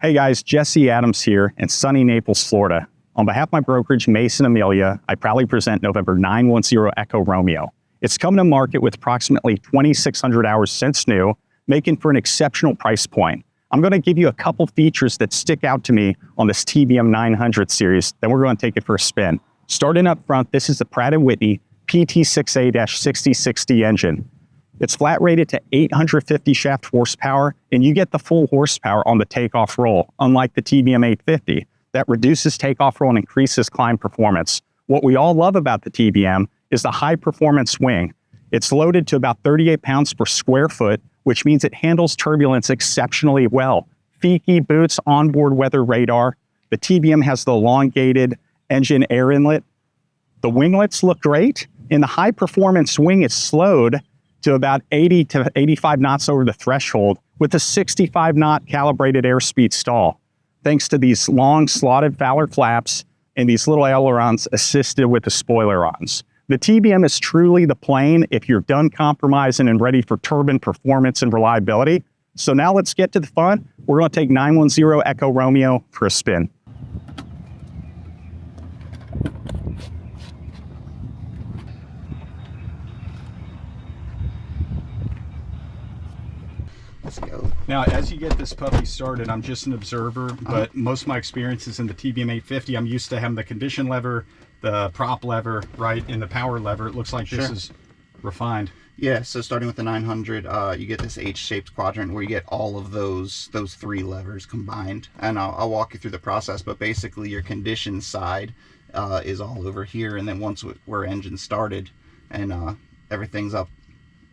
Hey guys, Jesse Adams here in sunny Naples, Florida. On behalf of my brokerage, Mason Amelia, I proudly present November 910 Echo Romeo. It's coming to market with approximately 2,600 hours since new, making for an exceptional price point. I'm going to give you a couple features that stick out to me on this TBM 900 series, then we're going to take it for a spin. Starting up front, this is the Pratt & Whitney PT6A-6060 engine. It's flat rated to 850 shaft horsepower, and you get the full horsepower on the takeoff roll, unlike the TBM 850. That reduces takeoff roll and increases climb performance. What we all love about the TBM is the high performance wing. It's loaded to about 38 pounds per square foot, which means it handles turbulence exceptionally well. Feaky boots, onboard weather radar. The TBM has the elongated engine air inlet. The winglets look great, and the high performance wing is slowed to about 80 to 85 knots over the threshold with a 65 knot calibrated airspeed stall, thanks to these long slotted Fowler flaps and these little ailerons assisted with the spoilerons. The TBM is truly the plane if you're done compromising and ready for turbine performance and reliability. So now let's get to the fun. We're going to take 910 Echo Romeo for a spin. Let's go. Now, as you get this puppy started, I'm just an observer, but most of my experience is in the TBM 850. I'm used to having the condition lever, the prop lever, right, and the power lever. It looks like this is refined. Yeah, so starting with the 900, you get this H-shaped quadrant where you get all of those three levers combined. And I'll walk you through the process, but basically your condition side is all over here. And then once we're engine started and everything's up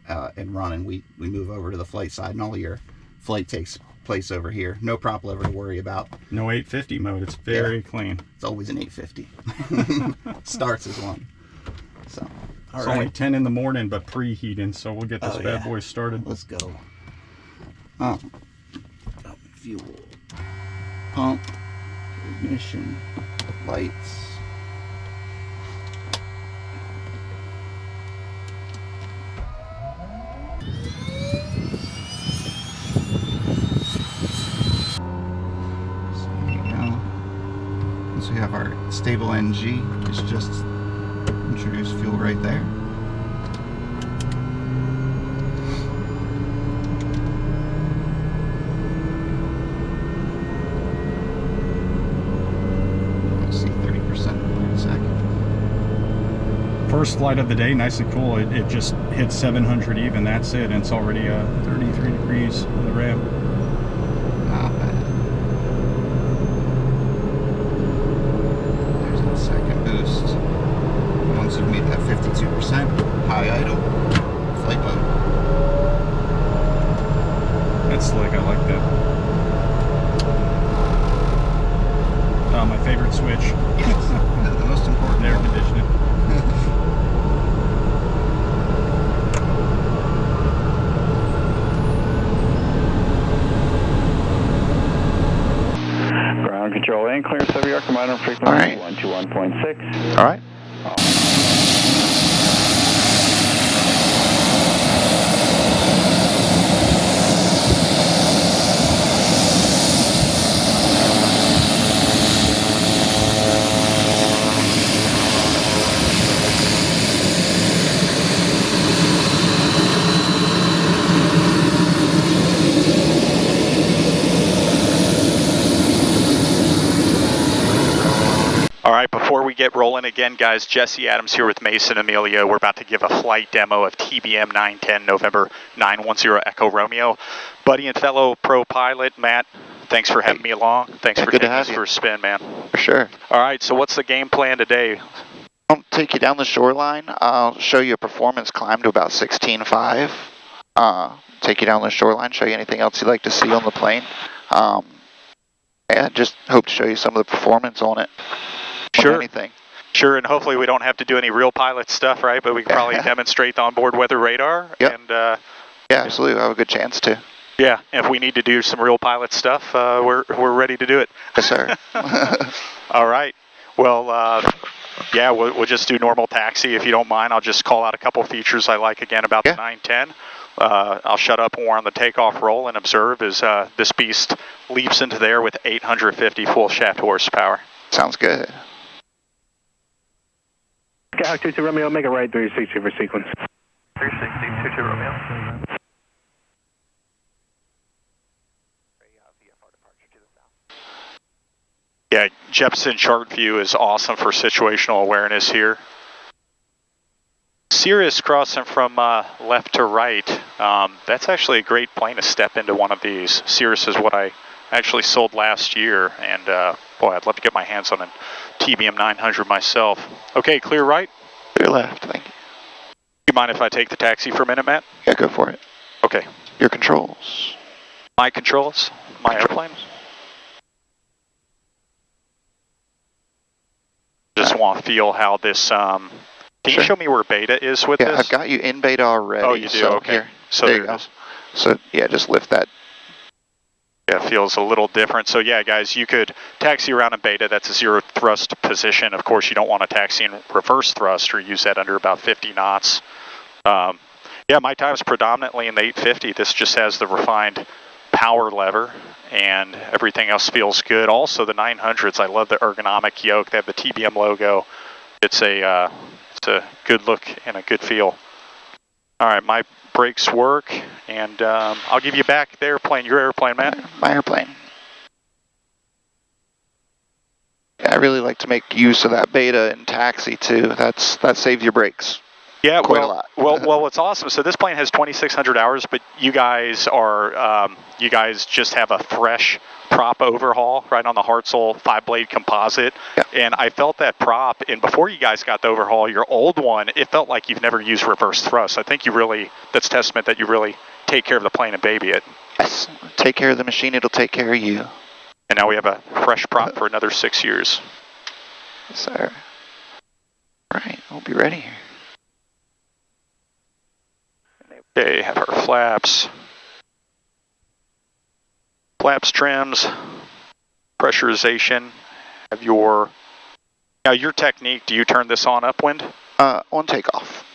and running, we move over to the flight side, and all your flight takes place over here. No prop lever to worry about. No 850 mode. It's very clean. It's always an 850. Starts as one. So it's only 10 in the morning, but preheating, so we'll get this bad boy started. Let's go. Fuel, pump, ignition, lights. So we have our stable NG, it's just introduce fuel right there. I see 30% in a second. First flight of the day, nice and cool. It just hit 700 even, that's it, and it's already 33 degrees on the ramp. Not bad. Boost. Once you've made that 52%, high idle, flight mode. That's slick, I like that. My favorite switch. Yes, the most important. Air conditioning. Ground control and clearance of your command on frequency 121.6. All right. All right, before we get rolling again, guys, Jesse Adams here with Mason Amelia. We're about to give a flight demo of TBM 910 November 910 Echo Romeo. Buddy and fellow pro pilot, Matt, thanks for having me along. Thanks for taking us for a spin, man. For sure. All right, so what's the game plan today? I'll take you down the shoreline. I'll show you a performance climb to about 16.5. Take you down the shoreline, show you anything else you'd like to see on the plane. Yeah, just hope to show you some of the performance on it. Sure. Anything. Sure, and hopefully we don't have to do any real pilot stuff, right? But we can probably demonstrate the onboard weather radar. Yep. And, yeah, absolutely. I have a good chance to. Yeah, if we need to do some real pilot stuff, we're ready to do it. Yes, sir. All right. Well, yeah, we'll just do normal taxi if you don't mind. I'll just call out a couple features I like again about the 910. I'll shut up when we're on the takeoff roll and observe as this beast leaps into the air with 850 full shaft horsepower. Sounds good. Skyhawk 22 Romeo, make a right 360 for sequence. 360, 22 Romeo. Yeah, Jeppesen chart view is awesome for situational awareness here. Cirrus crossing from left to right. That's actually a great plane to step into one of these. Cirrus is what I actually sold last year, and boy, I'd love to get my hands on a TBM 900 myself. Okay, clear right? Clear left, thank you. You mind if I take the taxi for a minute, Matt? Yeah, go for it. Okay. Your controls. My controls? My airplane? Just want to feel how this, can you show me where beta is with this? Yeah, I've got you in beta already. Oh, you do? So okay. Here, So there you go. So yeah, just lift that. Yeah, it feels a little different. So yeah, guys, you could taxi around in beta. That's a zero thrust position. Of course, you don't want to taxi in reverse thrust or use that under about 50 knots. Yeah, my time's predominantly in the 850. This just has the refined power lever, and everything else feels good. Also, the 900s, I love the ergonomic yoke. They have the TBM logo. It's a good look and a good feel. All right, my brakes work, and I'll give you back the airplane. Your airplane, Matt. My airplane. Yeah, I really like to make use of that beta in taxi too. That saves your brakes. Yeah, quite a lot. well, what's awesome. So this plane has 2,600 hours, but you guys just have a fresh prop overhaul right on the Hartzell 5-blade composite. Yeah. And I felt that prop, and before you guys got the overhaul, your old one, it felt like you've never used reverse thrust. I think that's testament that you really take care of the plane and baby it. Yes, take care of the machine, it'll take care of you. And now we have a fresh prop for another 6 years. Yes, sir. Right, we'll be ready here. Okay, have our flaps trims, pressurization, have your technique, do you turn this on upwind? On takeoff.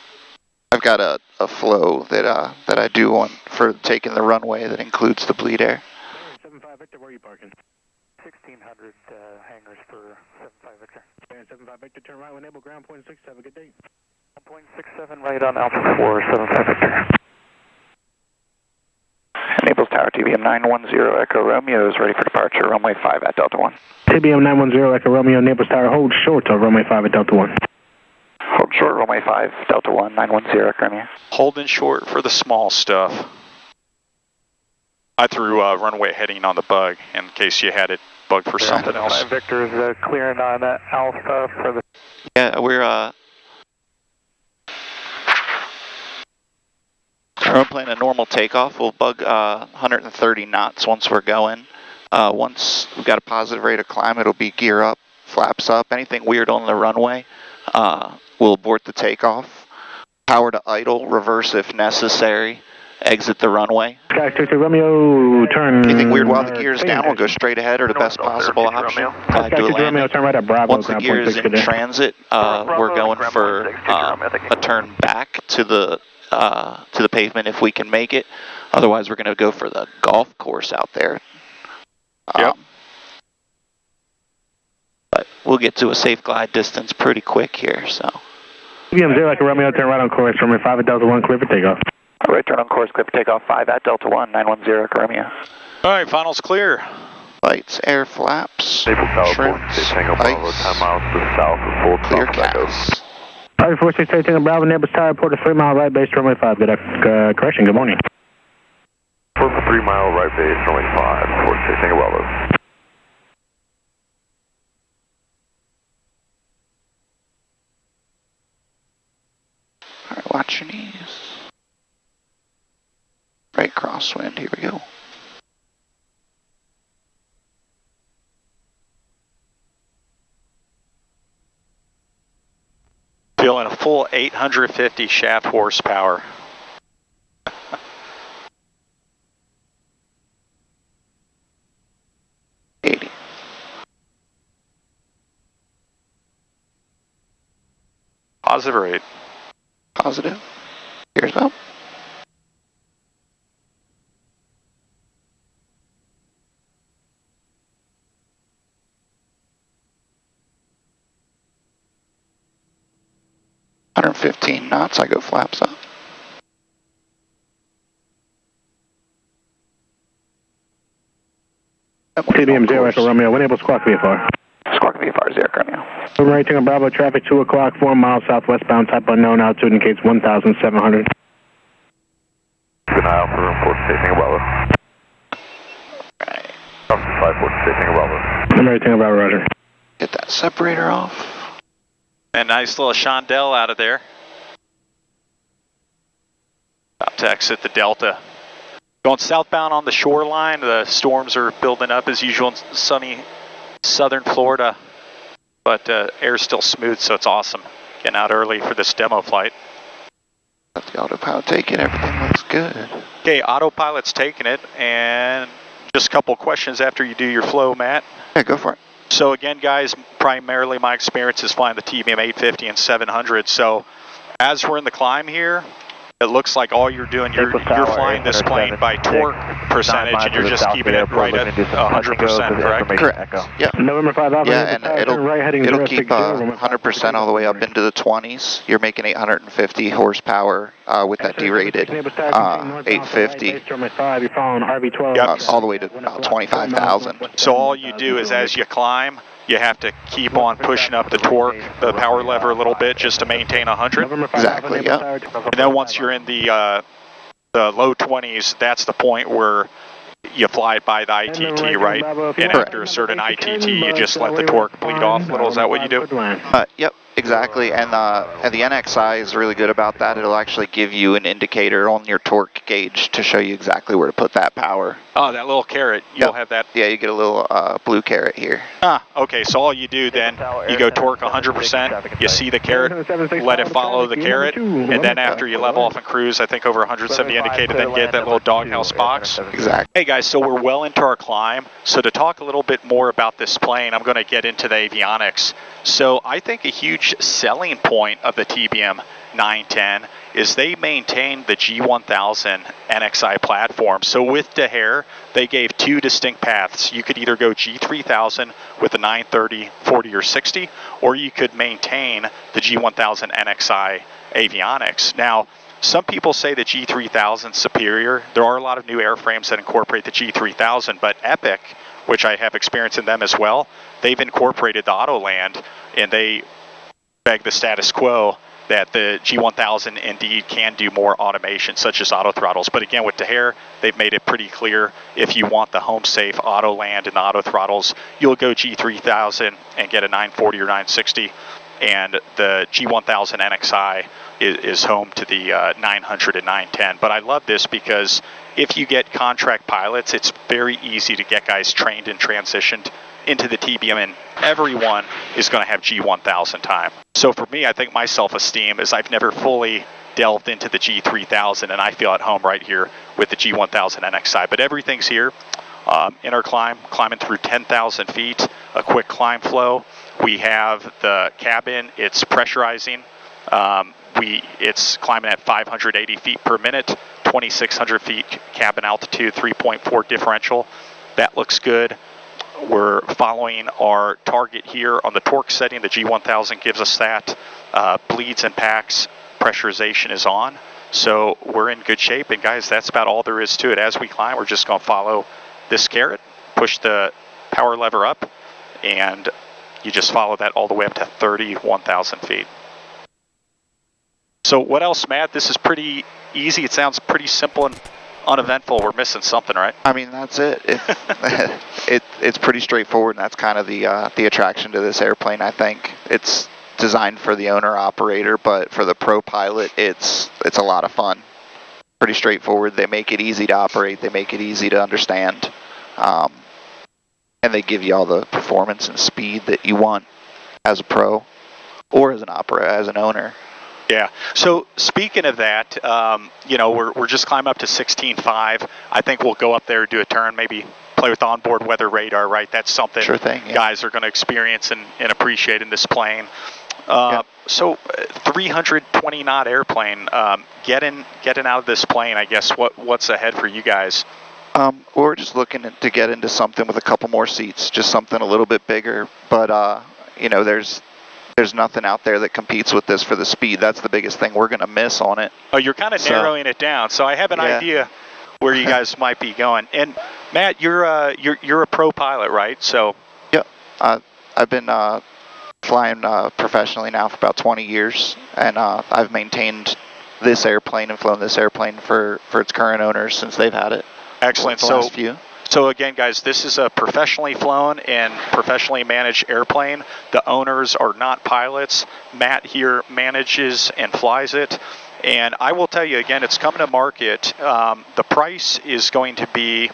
I've got a flow that I do for taking the runway that includes the bleed air. 75 Victor, where are you parking? 1600 hangars for 75 Victor. And 75 Victor, turn right, enable ground point 6, have a good day. 1.67 right on Alpha 4, 75 Victor. Enables tower TBM 910 Echo Romeo is ready for departure, runway 5 at Delta 1. TBM 910 Echo Romeo, Naples Tower, hold short of runway 5 at Delta 1. Hold short, runway 5, Delta 1, 910 Echo Romeo. Holding short for the small stuff. I threw runway heading on the bug in case you had it bugged for something else. 5 Victor is clearing on Alpha for the... Yeah, we're playing a normal takeoff. We'll bug 130 knots once we're going. Once we've got a positive rate of climb, it'll be gear up, flaps up. Anything weird on the runway, we'll abort the takeoff. Power to idle, reverse if necessary, exit the runway. Sky 22 Romeo, turn... Anything weird while the gear's down, we'll go straight ahead or the best possible option. Sky 22 Romeo, turn right at Bravo. Once the gear is in transit, we're going for a turn back to the pavement if we can make it. Otherwise, we're going to go for the golf course out there. Yep. But we'll get to a safe glide distance pretty quick here, so. TBM 0 Echo Romeo, turn right on course, runway 5 at Delta 1, clear for takeoff. All right, turn on course, clear for takeoff, 5 at Delta 1, 910 Echo Romeo. All right, finals clear. Lights, air flaps, Naval Tower, trims, Tango Bravo, 10 miles to the south of full clear Echo. gas. Target 46 Tango Bravo, Naples Tower, report a 3 mile right base, runway 5. Good correction, good morning. For 3 mile right base, runway 5, 46 Tango Bravo. Alright, watch your knees. Right crosswind, here we go. Feeling a full 850 shaft horsepower. Positive rate. Positive. Gears up. 115 knots, I go flaps up. TBM 0 Echo Romeo, when able squawk VFR. Squawk VFR 0 Romeo. We're rating on Bravo traffic 2 o'clock, 4 miles southwestbound, type unknown, altitude indicates 1,700. Denial for room 4 chasing Bravo. Right. 54 chasing Bravo. I'm rating on Bravo, roger. Get that separator off. And nice little chandelle out of there. About to exit the Delta. Going southbound on the shoreline, the storms are building up as usual in sunny southern Florida, but air's still smooth, so it's awesome. Getting out early for this demo flight. Got the autopilot taken, everything looks good. Okay, autopilot's taking it, and just a couple questions after you do your flow, Matt. Yeah, go for it. So again, guys, primarily my experience is flying the TBM 850 and 700, so as we're in the climb here, it looks like all you're doing, you're flying this plane by torque percentage, and you're just keeping it right at 100%, correct? Correct. Yeah. November 5 Alpha. Yeah, and it'll keep 100% all the way up into the 20s. You're making 850 horsepower with that derated 850 all the way to about 25,000. So all you do is as you climb, you have to keep on pushing up the torque, the power lever a little bit just to maintain 100. Exactly, yeah. And then once you're in the low 20s, that's the point where you fly it by the ITT, right? And after a certain ITT, you just let the torque bleed off a little. Is that what you do? Yep, exactly. And the NXi is really good about that. It'll actually give you an indicator on your torque gauge to show you exactly where to put that power. Oh, that little caret. You'll have that. Yeah, you get a little blue caret here. Ah, okay. So all you do then, you go torque 100%, you see the caret, let it follow the caret, and then after you level off and cruise, I think over 170 indicated, then get that little doghouse box. Exactly. Hey guys, so we're well into our climb. So to talk a little bit more about this plane, I'm going to get into the avionics. So I think a huge selling point of the TBM 910 is they maintain the G1000 NXi platform. So with Daher, they gave two distinct paths. You could either go G3000 with a 930, 40, or 60, or you could maintain the G1000 NXi avionics. Now, some people say the G3000 is superior. There are a lot of new airframes that incorporate the G3000, but Epic, which I have experience in them as well, they've incorporated the Autoland, and they beg the status quo that the G1000 indeed can do more automation, such as auto throttles. But again, with Daher, they've made it pretty clear if you want the home safe auto land and the auto throttles, you'll go G3000 and get a 940 or 960, and the G1000 NXi is home to the 900 and 910. But I love this because if you get contract pilots, it's very easy to get guys trained and transitioned into the TBM, and everyone is going to have G1000 time. So for me, I think my self-esteem is I've never fully delved into the G3000, and I feel at home right here with the G1000 NXi. But everything's here. Inner climb, climbing through 10,000 feet, a quick climb flow. We have the cabin, it's pressurizing. It's climbing at 580 feet per minute, 2,600 feet cabin altitude, 3.4 differential. That looks good. We're following our target here on the torque setting. The G1000 gives us that. Bleeds and packs, pressurization is on. So we're in good shape. And guys, that's about all there is to it. As we climb, we're just going to follow this caret, push the power lever up, and you just follow that all the way up to 31,000 feet. So what else, Matt? This is pretty easy. It sounds pretty simple and uneventful. We're missing something, right? I mean, that's it. It's pretty straightforward, and that's kind of the attraction to this airplane, I think. It's designed for the owner-operator, but for the pro pilot, it's a lot of fun. Pretty straightforward. They make it easy to operate. They make it easy to understand. And they give you all the performance and speed that you want as a pro or as an owner. Yeah. So speaking of that, we're just climbing up to 16.5. I think we'll go up there, do a turn, maybe play with onboard weather radar, right? That's something sure thing, yeah. Guys are going to experience and appreciate in this plane. So 320 knot airplane, getting out of this plane, I guess, what's ahead for you guys? We're just looking to get into something with a couple more seats, just something a little bit bigger, but there's there's nothing out there that competes with this for the speed. That's the biggest thing we're going to miss on it. Oh, you're kind of narrowing it down. So I have an idea where you guys might be going. And Matt, you're a pro pilot, right? So. Yep. I've been flying professionally now for about 20 years, and I've maintained this airplane and flown this airplane for its current owners since they've had it. Excellent. The last few. So again, guys, this is a professionally flown and professionally managed airplane. The owners are not pilots. Matt here manages and flies it. And I will tell you again, it's coming to market. The price is going to be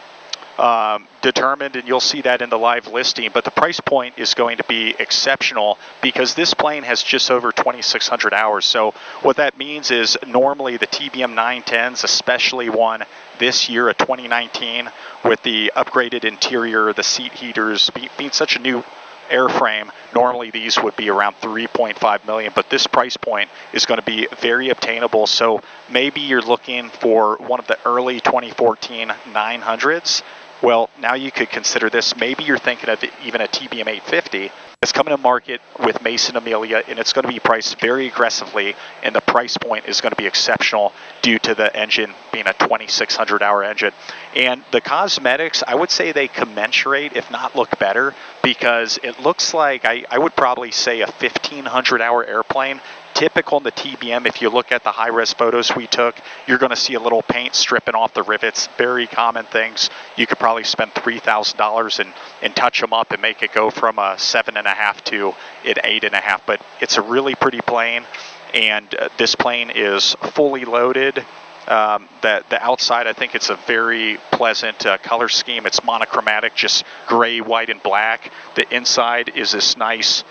determined, and you'll see that in the live listing, but the price point is going to be exceptional because this plane has just over 2,600 hours. So what that means is normally the TBM 910s, especially one this year, a 2019, with the upgraded interior, the seat heaters, being such a new airframe, normally these would be around 3.5 million, but this price point is going to be very obtainable. So maybe you're looking for one of the early 2014 900s. Well, now you could consider this. Maybe you're thinking of even a TBM 850. It's coming to market with Mason Amelia, and it's going to be priced very aggressively, and the price point is going to be exceptional due to the engine being a 2,600-hour engine. And the cosmetics, I would say they commensurate, if not look better, because it looks like, I would probably say a 1,500-hour airplane. Typical in the TBM, if you look at the high-res photos we took, you're going to see a little paint stripping off the rivets. Very common things. You could probably spend $3,000 and touch them up and make it go from a 7.5 to an 8.5. But it's a really pretty plane, and this plane is fully loaded. The outside, I think it's a very pleasant color scheme. It's monochromatic, just gray, white, and black. The inside is this nice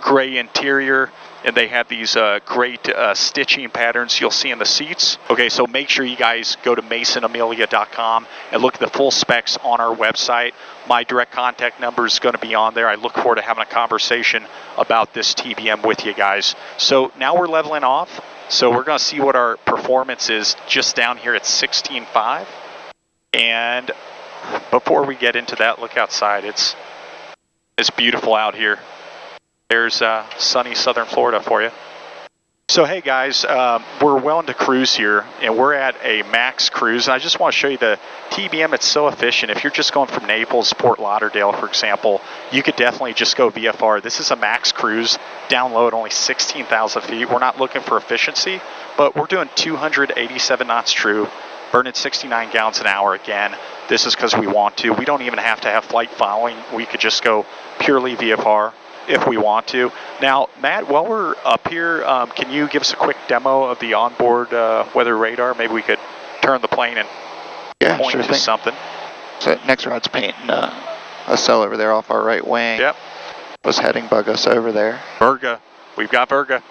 gray interior, and they have these great stitching patterns you'll see in the seats. Okay, so make sure you guys go to masonamelia.com and look at the full specs on our website. My direct contact number is going to be on there. I look forward to having a conversation about this TBM with you guys. So now we're leveling off. So we're going to see what our performance is just down here at 16.5. And before we get into that, look outside. It's beautiful out here. There's sunny southern Florida for you. So hey guys, we're well into cruise here, and we're at a max cruise. And I just want to show you the TBM. It's so efficient. If you're just going from Naples, Fort Lauderdale, for example, you could definitely just go VFR. This is a max cruise, down low at only 16,000 feet. We're not looking for efficiency, but we're doing 287 knots true, burning 69 gallons an hour again. This is because we want to. We don't even have to have flight following. We could just go purely VFR if we want to. Now, Matt, while we're up here, can you give us a quick demo of the onboard weather radar? Maybe we could turn the plane and point to something. So NXi's painting a cell over there off our right wing. Yep. Was heading bug us over there. Virga. We've got Virga.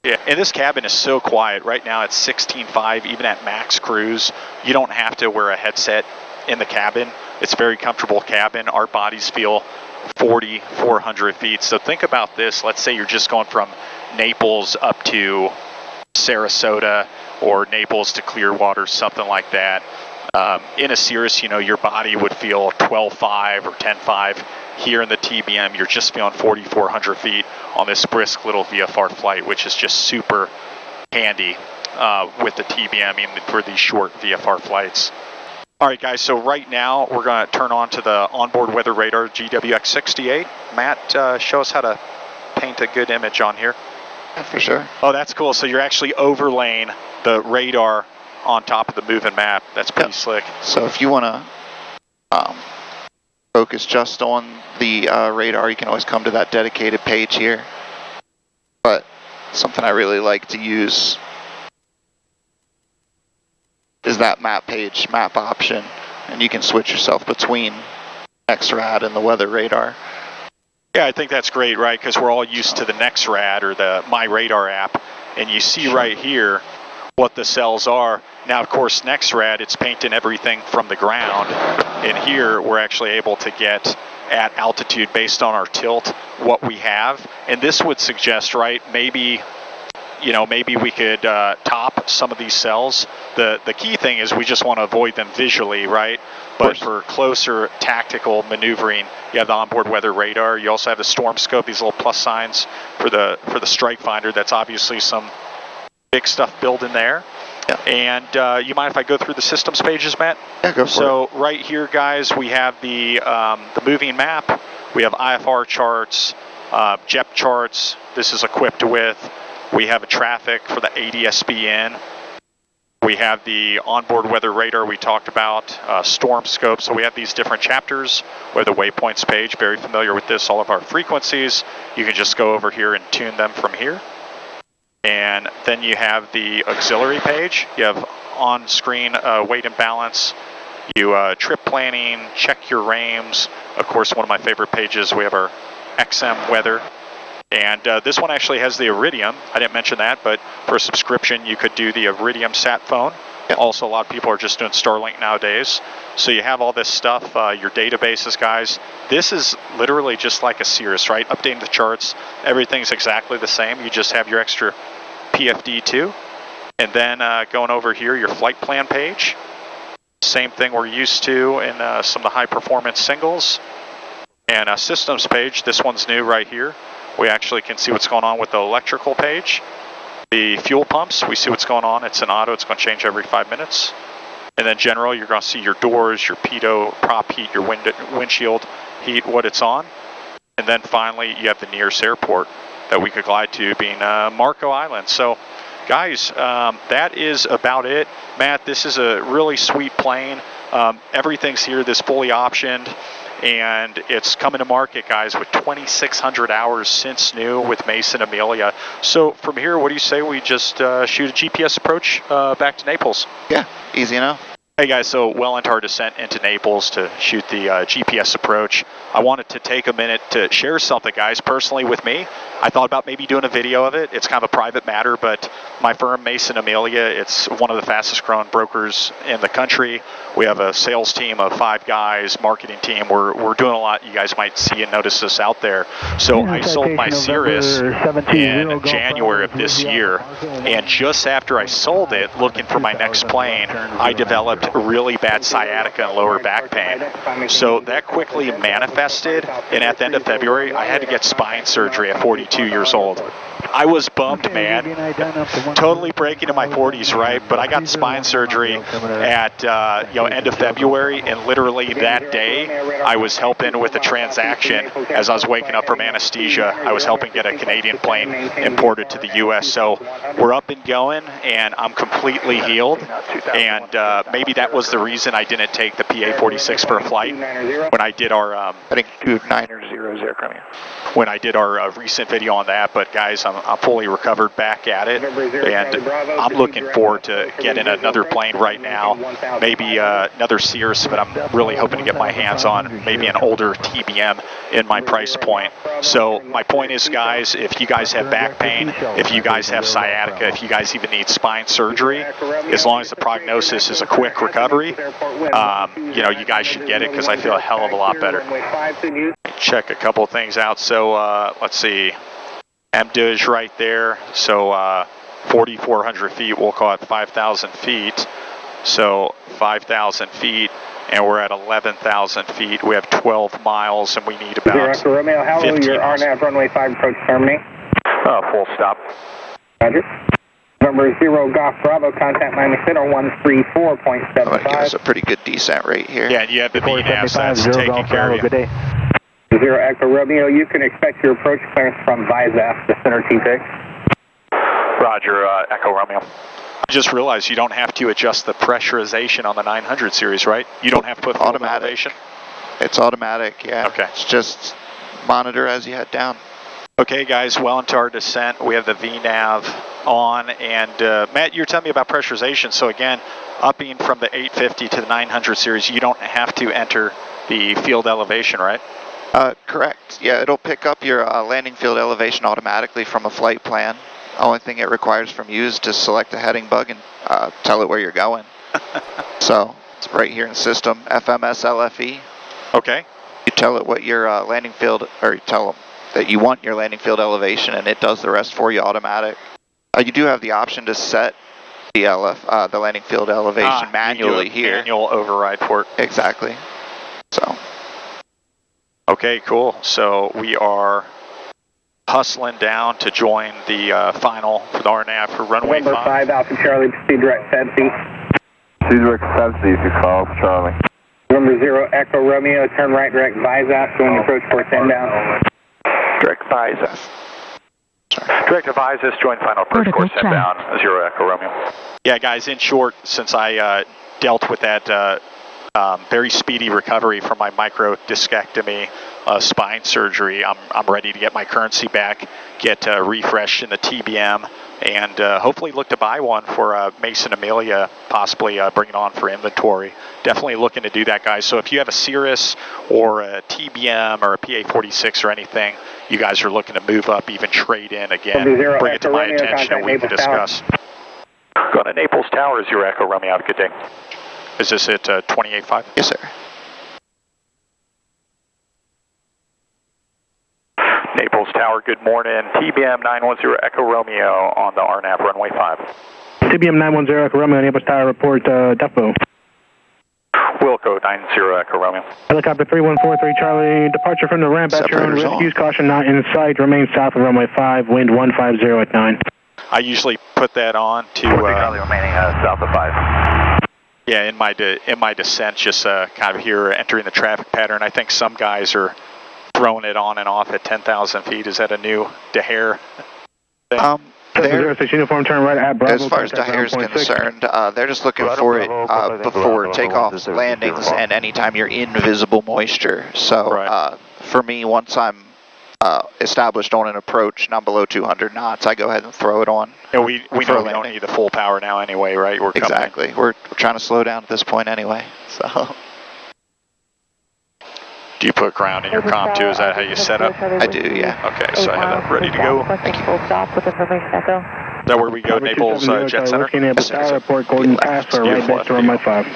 Yeah, and this cabin is so quiet. Right now it's 16.5, even at max cruise. You don't have to wear a headset in the cabin. It's a very comfortable cabin. Our bodies feel 4,400 feet. So think about this. Let's say you're just going from Naples up to Sarasota or Naples to Clearwater, something like that. In a Cirrus, your body would feel 12.5 or 10.5. Here in the TBM, you're just feeling 4,400 feet on this brisk little VFR flight, which is just super handy with the TBM even for these short VFR flights. All right, guys, so right now we're going to turn on to the onboard weather radar GWX-68. Matt, show us how to paint a good image on here. Yeah, for sure. Oh, that's cool. So you're actually overlaying the radar on top of the moving map. That's pretty slick. So if you want to focus just on the radar, you can always come to that dedicated page here. But something I really like to use is that map page, map option, and you can switch yourself between NXRAD and the weather radar. Yeah, I think that's great, right? Because we're all used to the NXRAD or the My Radar app, and you see right here what the cells are. Now, of course, NXRAD, it's painting everything from the ground, and here we're actually able to get at altitude based on our tilt what we have, and this would suggest, right, maybe you know, maybe we could top some of these cells. The key thing is we just want to avoid them visually, right? But for closer tactical maneuvering, you have the onboard weather radar. You also have the storm scope, these little plus signs for the strike finder. That's obviously some big stuff built in there. Yeah. And you mind if I go through the systems pages, Matt? Yeah, go for it. So right here, guys, we have the moving map. We have IFR charts, JEP charts. This is equipped with. We have a traffic for the ADS-BN. We have the onboard weather radar we talked about, storm scope. So we have these different chapters. We have the waypoints page, very familiar with this, all of our frequencies. You can just go over here and tune them from here. And then you have the auxiliary page. You have on-screen weight and balance. You trip planning, check your RAMs. Of course, one of my favorite pages, we have our XM weather. And this one actually has the Iridium. I didn't mention that, but for a subscription, you could do the Iridium Sat Phone. Yep. Also, a lot of people are just doing Starlink nowadays. So you have all this stuff, your databases, guys. This is literally just like a Cirrus, right? Updating the charts, everything's exactly the same. You just have your extra PFD2. And then going over here, your flight plan page. Same thing we're used to in some of the high-performance singles. And a systems page, this one's new right here. We actually can see what's going on with the electrical page. The fuel pumps, we see what's going on. It's an auto, it's going to change every 5 minutes. And then general, you're going to see your doors, your pitot, prop heat, your windshield heat, what it's on. And then finally, you have the nearest airport that we could glide to, being Marco Island. So, guys, that is about it. Matt, this is a really sweet plane. Everything's here, this fully optioned. And it's coming to market, guys, with 2,600 hours since new with Mason Amelia. So from here, what do you say we just shoot a GPS approach back to Naples? Yeah, easy enough. Hey guys, so well into our descent into Naples to shoot the GPS approach. I wanted to take a minute to share something, guys, personally with me. I thought about maybe doing a video of it. It's kind of a private matter, but my firm, Mason Amelia, it's one of the fastest growing brokers in the country. We have a sales team of 5 guys, marketing team. We're doing a lot. You guys might see and notice us out there. So I sold my Cirrus in January of this year, and just after I sold it, looking for my next plane, I developed really bad sciatica and lower back pain. So that quickly manifested, and at the end of February, I had to get spine surgery at 42 years old. I was bummed, man. Totally breaking in my 40s, right? But I got spine surgery at end of February, and literally that day, I was helping with a transaction as I was waking up from anesthesia. I was helping get a Canadian plane imported to the U.S. So we're up and going, and I'm completely healed. And maybe that was the reason I didn't take the PA-46 for a flight when I did our I think 2900 coming in. When I did our recent video on that. But guys, I'm fully recovered back at it, and I'm looking forward to getting another plane right now, maybe another Cirrus, but I'm really hoping to get my hands on maybe an older TBM in my price point. So my point is, guys, if you guys have back pain, if you guys have sciatica, if you guys even need spine surgery, as long as the prognosis is a quick recovery, you guys should get it, because I feel a hell of a lot better. Check a couple of things out. So let's see, MDUJ right there. So 4,400 feet, we'll call it 5,000 feet. So 5,000 feet, and we're at 11,000 feet. We have 12 miles, and we need about 15 Romeo, how will your RNAV runway 5 approach terminate? Full stop. Roger. Number 0 Golf Bravo, contact Miami Center 134.75. That's a pretty good descent rate here. Yeah, and you have the VNAV that's taking care of you. Good day. 0 Echo Romeo, you can expect your approach clearance from VISAF, the center T-Pick. Roger, Echo Romeo. I just realized you don't have to adjust the pressurization on the 900 series, right? You don't have to put full elevation? It's automatic, yeah. Okay. It's just monitor as you head down. Okay, guys, well into our descent. We have the VNAV on, and Matt, you're telling me about pressurization. So again, upping from the 850 to the 900 series, you don't have to enter the field elevation, right? Correct. Yeah, it'll pick up your landing field elevation automatically from a flight plan. Only thing it requires from you is to select a heading bug and tell it where you're going. So it's right here in system, FMS LFE. Okay. You tell it what your landing field, or you tell them that you want your landing field elevation, and it does the rest for you automatic. You do have the option to set the the landing field elevation manually here. Manual override port. Exactly. So. Okay, cool. So we are hustling down to join the final for the RNAV for runway 5. Number 5, Alpha Charlie, speed direct Febsy. Speed direct Febsy, if you call Charlie. Number 0, Echo Romeo, turn right direct Visas, going to approach course inbound. Direct Visas. Direct Visas, join final approach course inbound, 0 Echo Romeo. Yeah, guys, in short, since I dealt with that very speedy recovery from my microdiscectomy spine surgery, I'm ready to get my currency back, get refreshed in the TBM, and hopefully look to buy one for Mason Amelia, possibly bring it on for inventory. Definitely looking to do that, guys. So if you have a Cirrus or a TBM or a PA46 or anything, you guys are looking to move up, even trade in again, bring it to my attention and we can discuss. Going to Naples Tower, 0 Echo Romeo, have a good day. Is this at 28.5? Yes, sir. Naples Tower, good morning. TBM 910 Echo Romeo on the RNAV runway 5. TBM 910 Echo Romeo, Naples Tower, report Defo. Wilco 90 Echo Romeo. Helicopter 3143 Charlie, departure from the ramp at your own risk. Use caution not in sight. Remain south of runway 5, wind 150 at 9. I usually put that on to remaining south of 5. Yeah, in my descent, just kind of here entering the traffic pattern. I think some guys are throwing it on and off at 10,000 feet. Is that a new DeHare thing? Uniform turn right at Bravo. As far as DeHare is concerned, they're just looking for it before takeoffs, landings, and anytime you're in visible moisture. So for me, once I'm established on an approach, not below 200 knots, I go ahead and throw it on. And we know we don't need the full power now anyway, right? We're exactly. We're trying to slow down at this point anyway. So. Do you put ground in your comm too? Is that how you set up? I do, yeah. Okay, so I have that ready to go. Thank you. Is that where we go, Naples Jet Center? Airport, Golden Pass, for right base to runway 5.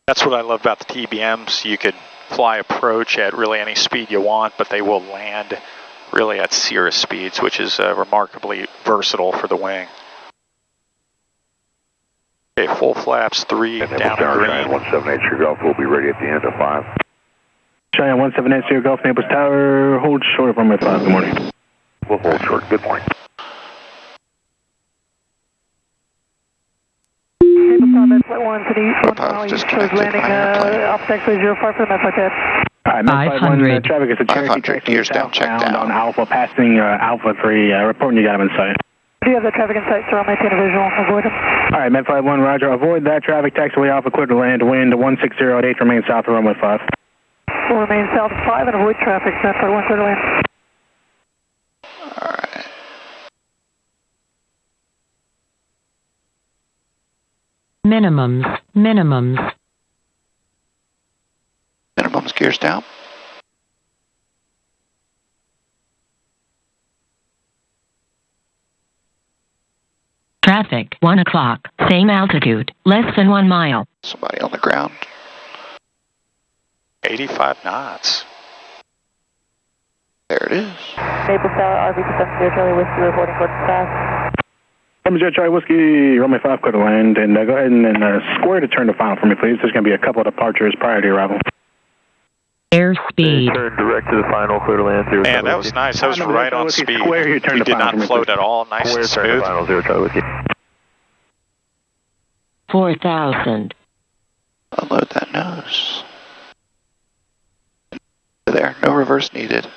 That's what I love about the TBMs. You could fly approach at really any speed you want, but they will land really at Cirrus speeds, which is remarkably versatile for the wing. Okay, full flaps 3 down and green. 178 Golf will be ready at the end of 5. Cheyenne 178 Golf, Naples Tower, hold short of runway 5. Good morning. We'll hold short. Good morning. Proposed disconnected. Alright, 500. Traffic is a 500, gears down, check down. On Alpha, passing Alpha 3, reporting you got him in sight. Do you have the traffic in sight, sir? I'll maintain a visual. Avoid him. Alright, Med 51, roger. Avoid that traffic. Taxiway Alpha, clear to land. Wind 160 at 8, remain south of runway 5. We'll remain south of 5 and avoid traffic. Med 51, clear to land. Alright. Minimums. Minimums, gears down. Traffic, 1 o'clock, same altitude, less than 1 mile. Somebody on the ground. 85 knots. There it is. Naples Tower, RV-70 Charlie Whiskey, reporting for fast. Charlie Whiskey, runway 5, clear to land, and go ahead and square to turn to final for me, please. There's going to be a couple of departures prior to your arrival. Airspeed. Turn direct to the final, clear to land. Man, that was nice. That was right on speed. You did not float at all. Nice and smooth. Final, 0 Charlie Whiskey. 4,000. Unload that nose. There, no reverse needed.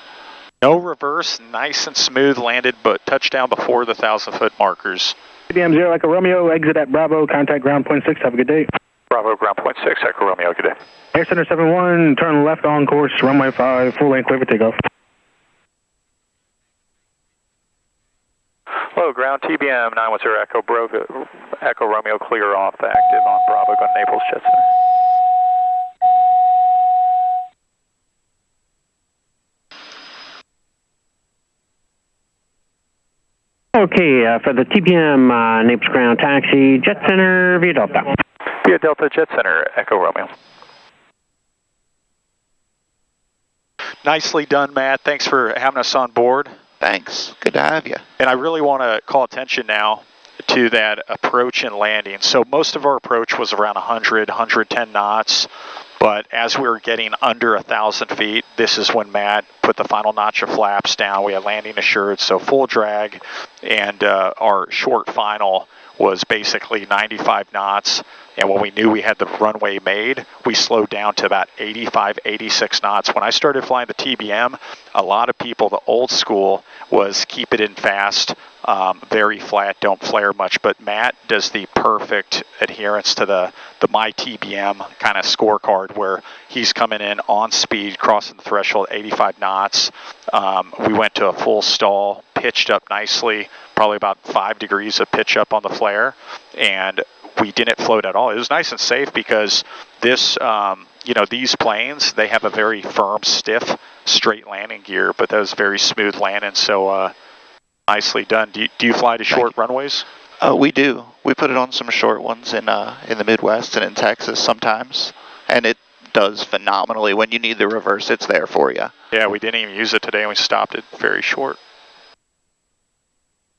No reverse, nice and smooth, landed, but touchdown before the 1,000-foot markers. TBM 0 Echo Romeo, exit at Bravo, contact ground point 6, have a good day. Bravo, ground point 6, Echo Romeo, good day. Air Center 71, turn left on course, runway 5, full lane clear for takeoff. Hello, ground TBM 910 Echo Romeo, clear off, active on Bravo, going to Naples Jet Center. Okay, for the TBM Naples ground taxi, Jet Center, via Delta. Via Delta, Jet Center, Echo Romeo. Nicely done, Matt. Thanks for having us on board. Thanks. Good to have you. And I really want to call attention now to that approach and landing. So most of our approach was around 100, 110 knots. But as we were getting under 1,000 feet, this is when Matt put the final notch of flaps down. We had landing assured, so full drag, and our short final was basically 95 knots. And when we knew we had the runway made, we slowed down to about 85, 86 knots. When I started flying the TBM, a lot of people, the old school, was keep it in fast, very flat, don't flare much. But Matt does the perfect adherence to the My TBM kind of scorecard, where he's coming in on speed, crossing the threshold, 85 knots. We went to a full stall, pitched up nicely, probably about 5 degrees of pitch up on the flare, and we didn't float at all. It was nice and safe because this, these planes, they have a very firm, stiff, straight landing gear, but that was very smooth landing, so nicely done. Do you fly to short runways? We do. We put it on some short ones in the Midwest and in Texas sometimes, and it does phenomenally. When you need the reverse, it's there for you. Yeah, we didn't even use it today, and we stopped it very short.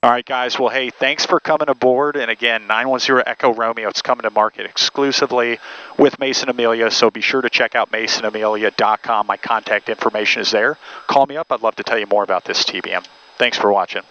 All right, guys. Well, hey, thanks for coming aboard. And again, 910 Echo Romeo, it's coming to market exclusively with Mason Amelia. So be sure to check out masonamelia.com. My contact information is there. Call me up. I'd love to tell you more about this TBM. Thanks for watching.